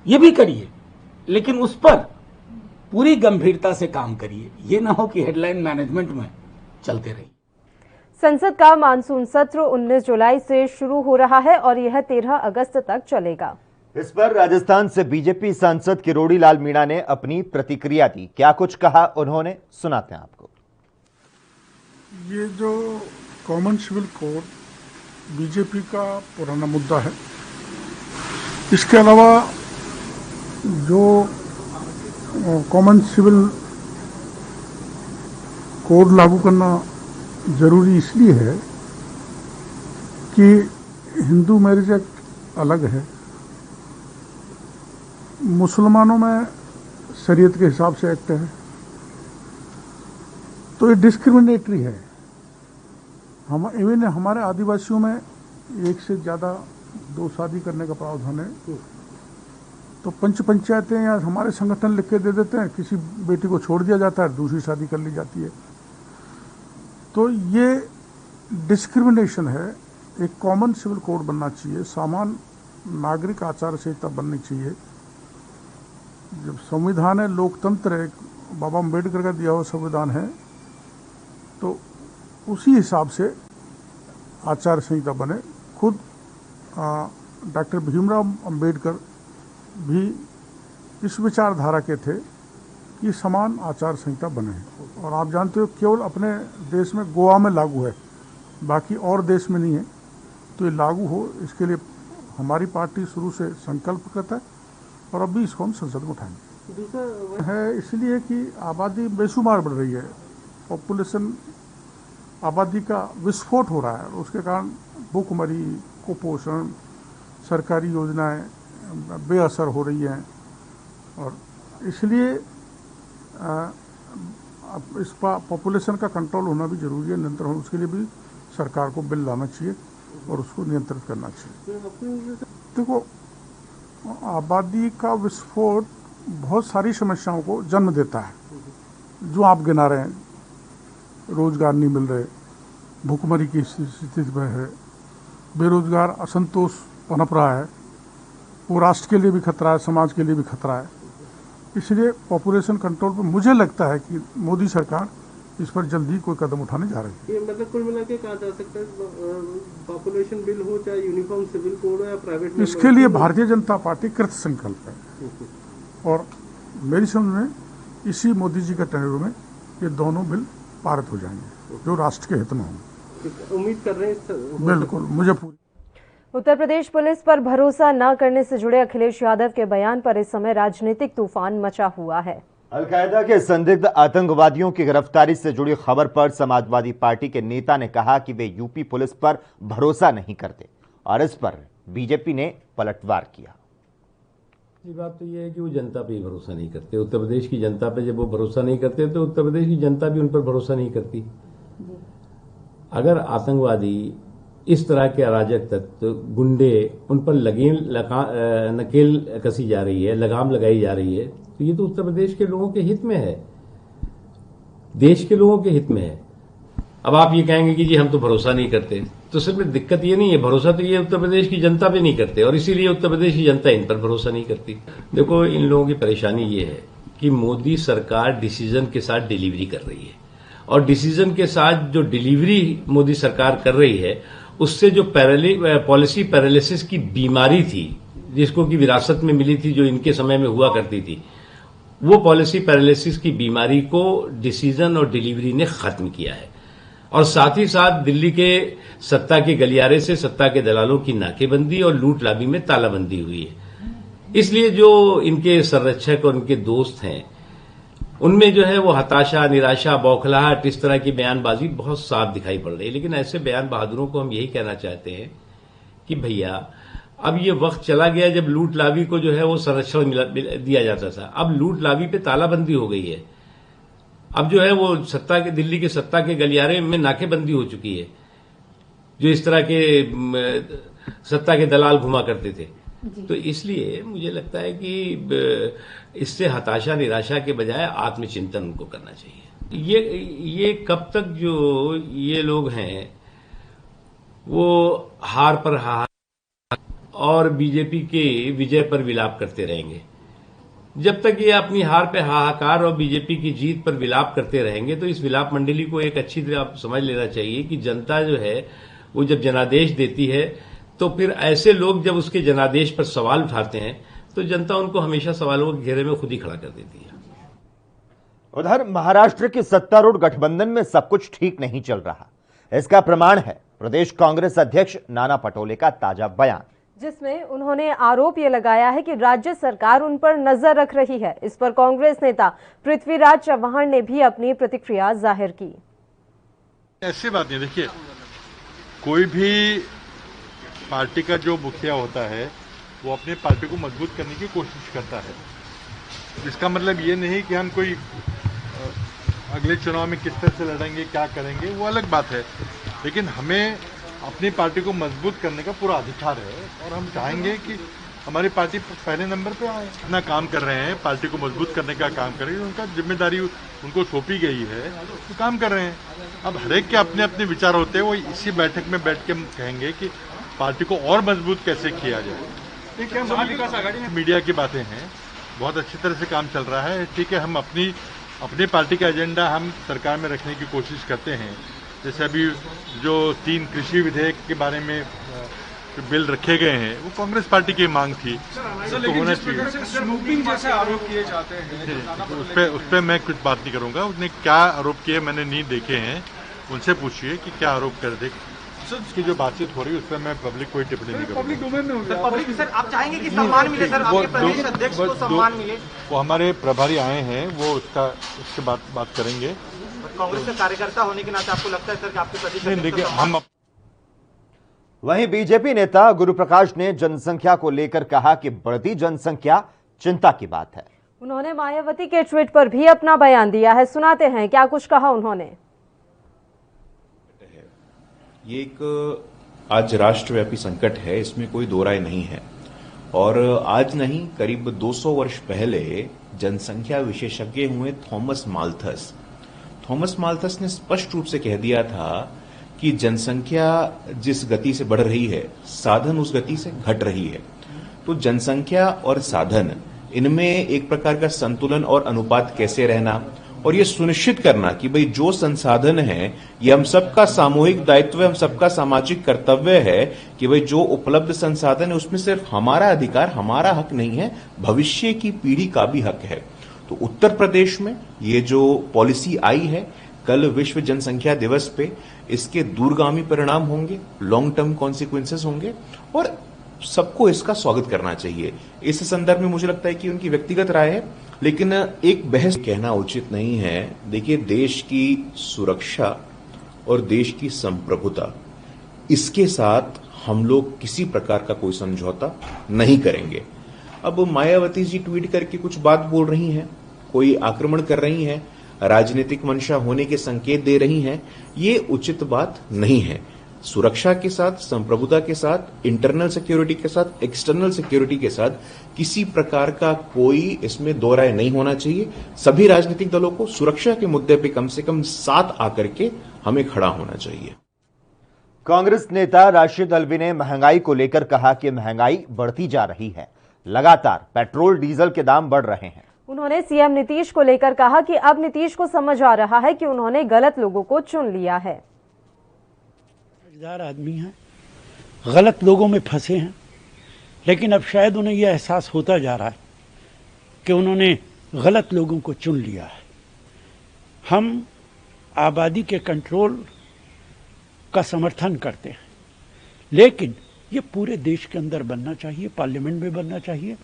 ये भी करिए, लेकिन उस पर पूरी गंभीरता से काम करिए। ये ना हो कि हेडलाइन मैनेजमेंट में चलते रहिए। संसद का मानसून सत्र 19 जुलाई से शुरू हो रहा है और यह 13 अगस्त तक चलेगा। इस पर राजस्थान से बीजेपी सांसद किरोड़ी लाल मीणा ने अपनी प्रतिक्रिया दी। क्या कुछ कहा उन्होंने, सुनाते हैं आपको। ये जो कॉमन सिविल कोड बीजेपी का पुराना मुद्दा है, इसके अलावा जो कॉमन सिविल कोड लागू करना जरूरी इसलिए है कि हिंदू मैरिज एक्ट अलग है, मुसलमानों में शरीयत के हिसाब से एक्ट है, तो ये डिस्क्रिमिनेटरी है। हम इवन हमारे आदिवासियों में एक से ज़्यादा 2 शादी करने का प्रावधान है, तो पंचायतें या हमारे संगठन लिख के दे देते हैं, किसी बेटी को छोड़ दिया जाता है, दूसरी शादी कर ली जाती है। तो ये डिस्क्रिमिनेशन है। एक कॉमन सिविल कोड बनना चाहिए, सामान्य नागरिक आचार संहिता बननी चाहिए। जब संविधान है, लोकतंत्र है, बाबा अम्बेडकर का दिया हुआ संविधान है, तो उसी हिसाब से आचार संहिता बने। खुद डॉक्टर भीमराव अम्बेडकर भी इस विचारधारा के थे कि समान आचार संहिता बने। और आप जानते हो केवल अपने देश में गोवा में लागू है, बाकी और देश में नहीं है। तो ये लागू हो, इसके लिए हमारी पार्टी शुरू से संकल्प करता है और अभी इसको हम संसद में उठाएंगे। है इसलिए कि आबादी बेशुमार बढ़ रही है, पॉपुलेशन आबादी का विस्फोट हो रहा है, उसके कारण भूखमरी, कुपोषण, सरकारी योजनाएं बेअसर हो रही हैं, और इसलिए इस पॉपुलेशन का कंट्रोल होना भी जरूरी है, नियंत्रण होना। उसके लिए भी सरकार को बिल लाना चाहिए और उसको नियंत्रित करना चाहिए। देखो, आबादी का विस्फोट बहुत सारी समस्याओं को जन्म देता है, जो आप गिना रहे हैं। रोजगार नहीं मिल रहे, भूखमरी की स्थिति में है, बेरोजगार असंतोष पनप रहा है, वो राष्ट्र के लिए भी खतरा है, समाज के लिए भी खतरा है। इसलिए पॉपुलेशन कंट्रोल पर मुझे लगता है कि मोदी सरकार इस पर जल्दी कोई कदम उठाने जा रही है। ये मतलब कुल मिला के कहा जा सकता है, पॉपुलेशन बिल हो चाहे यूनिफॉर्म सिविल कोड हो या प्राइवेट, इसके लिए भारतीय जनता पार्टी कृत संकल्प है, और मेरी समझ में इसी मोदी जी का टेन्योर में ये दोनों बिल पारित हो जाएंगे, जो राष्ट्र के हित में होंगे। उम्मीद कर रहे हैं। बिल्कुल, मुझे पूरी। उत्तर प्रदेश पुलिस पर भरोसा न करने से जुड़े अखिलेश यादव के बयान पर इस समय राजनीतिक तूफान मचा हुआ है। अलकायदा के संदिग्ध आतंकवादियों की गिरफ्तारी से जुड़ी खबर पर समाजवादी पार्टी के नेता ने कहा कि वे यूपी पुलिस पर भरोसा नहीं करते, और इस पर बीजेपी ने पलटवार किया। बात तो ये है कि वो जनता पे ही भरोसा नहीं करते। उत्तर प्रदेश की जनता पे जब वो भरोसा नहीं करते तो उत्तर प्रदेश की जनता भी उन पर भरोसा नहीं करती। अगर आतंकवादी, इस तरह के अराजक तत्व, गुंडे, उन पर नकेल कसी जा रही है, लगाम लगाई जा रही है, तो ये तो उत्तर प्रदेश के लोगों के हित में है, देश के लोगों के हित में है। अब आप ये कहेंगे कि जी हम तो भरोसा नहीं करते, तो सिर्फ दिक्कत ये नहीं है, भरोसा तो ये उत्तर प्रदेश की जनता पे नहीं करते, और इसीलिए उत्तर प्रदेश की जनता इन पर भरोसा नहीं करती। देखो, इन लोगों की परेशानी ये है कि मोदी सरकार डिसीजन के साथ डिलीवरी कर रही है, और डिसीजन के साथ जो डिलीवरी मोदी सरकार कर रही है, उससे जो पॉलिसी पैरालिसिस की बीमारी थी, जिसको की विरासत में मिली थी, जो इनके समय में हुआ करती थी, वो पॉलिसी पैरालिसिस की बीमारी को डिसीजन और डिलीवरी ने खत्म किया है। और साथ ही साथ दिल्ली के सत्ता के गलियारे से सत्ता के दलालों की नाकेबंदी और लूट लाबी में तालाबंदी हुई है। इसलिए जो इनके संरक्षक और इनके दोस्त हैं, उनमें जो है वो हताशा, निराशा, बौखलाहट, इस तरह की बयानबाजी बहुत साफ दिखाई पड़ रही है। लेकिन ऐसे बयान बहादुरों को हम यही कहना चाहते हैं कि भैया, अब ये वक्त चला गया जब लूट लाबी को जो है वो संरक्षण दिया जाता था। अब लूट लाबी पे तालाबंदी हो गई है। अब जो है वो दिल्ली के सत्ता के गलियारे में नाकेबंदी हो चुकी है। जो इस तरह के सत्ता के दलाल घुमा करते थे। तो इसलिए मुझे लगता है कि इससे हताशा निराशा के बजाय आत्मचिंतन उनको करना चाहिए। ये कब तक जो ये लोग हैं वो हार पर हार और बीजेपी के विजय पर विलाप करते रहेंगे। जब तक ये अपनी हार पे हाहाकार और बीजेपी की जीत पर विलाप करते रहेंगे तो इस विलाप मंडली को एक अच्छी तरह समझ लेना चाहिए कि जनता जो है वो जब जनादेश देती है तो फिर ऐसे लोग जब उसके जनादेश पर सवाल उठाते हैं तो जनता उनको हमेशा सवालों के घेरे में खुद ही खड़ा कर देती है। उधर महाराष्ट्र के सत्तारूढ़ गठबंधन में सब कुछ ठीक नहीं चल रहा। इसका प्रमाण है प्रदेश कांग्रेस अध्यक्ष नाना पटोले का ताजा बयान, जिसमें उन्होंने आरोप ये लगाया है कि राज्य सरकार उन पर नजर रख रही है। इस पर कांग्रेस नेता पृथ्वीराज चव्हाण ने भी अपनी प्रतिक्रिया जाहिर की। ऐसी बात नहीं, देखिए कोई भी पार्टी का जो मुखिया होता है वो अपनी पार्टी को मजबूत करने की कोशिश करता है। इसका मतलब ये नहीं कि हम कोई अगले चुनाव में किस तरह से लड़ेंगे, क्या करेंगे, वो अलग बात है। लेकिन हमें अपनी पार्टी को मजबूत करने का पूरा अधिकार है और हम चाहेंगे कि हमारी पार्टी पहले नंबर पे आए। अपना काम कर रहे हैं, पार्टी को मजबूत करने का काम कर रहे हैं, उनका जिम्मेदारी उनको सौंपी गई है तो काम कर रहे हैं। अब हरेक के अपने अपने विचार होते हैं, वो इसी बैठक में बैठ के कहेंगे कि पार्टी को और मजबूत कैसे किया जाए। मीडिया की बातें हैं, बहुत अच्छी तरह से काम चल रहा है, ठीक है। हम अपनी पार्टी का एजेंडा हम सरकार में रखने की कोशिश करते हैं। जैसे अभी जो 3 कृषि विधेयक के बारे में बिल रखे गए हैं वो कांग्रेस पार्टी की मांग थी, तो होना चाहिए। स्मोकिंग जैसे आरोप किए जाते हैं उस पर मैं कुछ बात नहीं करूंगा। उसने क्या आरोप किए मैंने नहीं देखे हैं, उनसे पूछिए कि क्या आरोप कर दे। उसकी जो बातचीत हो रही है उस पर मैं पब्लिक कोई टिप्पणी नहीं करूंगा। पब्लिक डोमेन में हो गया। पब्लिक सर आप चाहेंगे कि सम्मान मिले सर, आपके प्रदेश अध्यक्ष को सम्मान मिले? वो हमारे प्रभारी आए हैं, वो उसके बात करेंगे। कांग्रेस का कार्यकर्ता होने के नाते आपको लगता है सर कि आपके प्रदेश देखिए हम। वहीं बीजेपी नेता गुरु प्रकाश ने जनसंख्या को लेकर कहा कि बढ़ती जनसंख्या चिंता की बात है। उन्होंने मायावती के ट्वीट पर भी अपना बयान दिया है, सुनाते हैं क्या कुछ कहा उन्होंने। ये एक आज राष्ट्रव्यापी संकट है, इसमें कोई दो राय नहीं है। और आज नहीं, करीब 200 वर्ष पहले जनसंख्या विशेषज्ञ हुए थॉमस माल्थस ने स्पष्ट रूप से कह दिया था कि जनसंख्या जिस गति से बढ़ रही है, साधन उस गति से घट रही है। तो जनसंख्या और साधन, इनमें एक प्रकार का संतुलन और अनुपात कैसे रहना और ये सुनिश्चित करना कि भाई जो संसाधन है ये हम सबका सामूहिक दायित्व है, हम सबका सामाजिक कर्तव्य है कि भाई जो उपलब्ध संसाधन है उसमें सिर्फ हमारा अधिकार, हमारा हक नहीं है, भविष्य की पीढ़ी का भी हक है। तो उत्तर प्रदेश में ये जो पॉलिसी आई है, कल विश्व जनसंख्या दिवस पे इसके दूरगामी परिणाम होंगे, लॉन्ग टर्म कॉन्सिक्वेंसेस होंगे और सबको इसका स्वागत करना चाहिए। इस संदर्भ में मुझे लगता है कि उनकी व्यक्तिगत राय है, लेकिन एक बहस कहना उचित नहीं है। देखिए, देश की सुरक्षा और देश की संप्रभुता, इसके साथ हम लोग किसी प्रकार का कोई समझौता नहीं करेंगे। अब मायावती जी ट्वीट करके कुछ बात बोल रही हैं, कोई आक्रमण कर रही हैं, राजनीतिक मंशा होने के संकेत दे रही हैं, ये उचित बात नहीं है। सुरक्षा के साथ, संप्रभुता के साथ, इंटरनल सिक्योरिटी के साथ, एक्सटर्नल सिक्योरिटी के साथ किसी प्रकार का कोई इसमें दो राय नहीं होना चाहिए। सभी राजनीतिक दलों को सुरक्षा के मुद्दे पे कम से कम साथ आकर के हमें खड़ा होना चाहिए। कांग्रेस नेता राशिद अल्वी ने महंगाई को लेकर कहा कि महंगाई बढ़ती जा रही है, लगातार पेट्रोल डीजल के दाम बढ़ रहे हैं। उन्होंने सीएम नीतीश को लेकर कहा कि अब नीतीश को समझ आ रहा है कि उन्होंने गलत लोगों को चुन लिया है। समझदार आदमी हैं, गलत लोगों में फंसे हैं, लेकिन अब शायद उन्हें यह एहसास होता जा रहा है कि उन्होंने गलत लोगों को चुन लिया है। हम आबादी के कंट्रोल का समर्थन करते हैं, लेकिन ये पूरे देश के अंदर बनना चाहिए, पार्लियामेंट में बनना चाहिए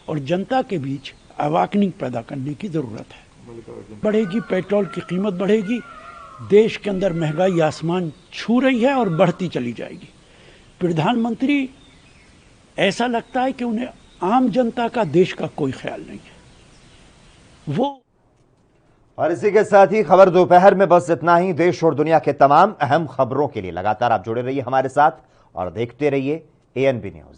और जनता के बीच अवाकनिंग पैदा करने की जरूरत है। बढ़ेगी, पेट्रोल की कीमत बढ़ेगी, देश के अंदर महंगाई आसमान छू रही है और बढ़ती चली जाएगी। प्रधानमंत्री ऐसा लगता है कि उन्हें आम जनता का, देश का कोई ख्याल नहीं है। वो और इसी के साथ ही खबर दोपहर में बस इतना ही। देश और दुनिया के तमाम अहम खबरों के लिए लगातार आप जुड़े रहिए हमारे साथ और देखते रहिए ANB न्यूज।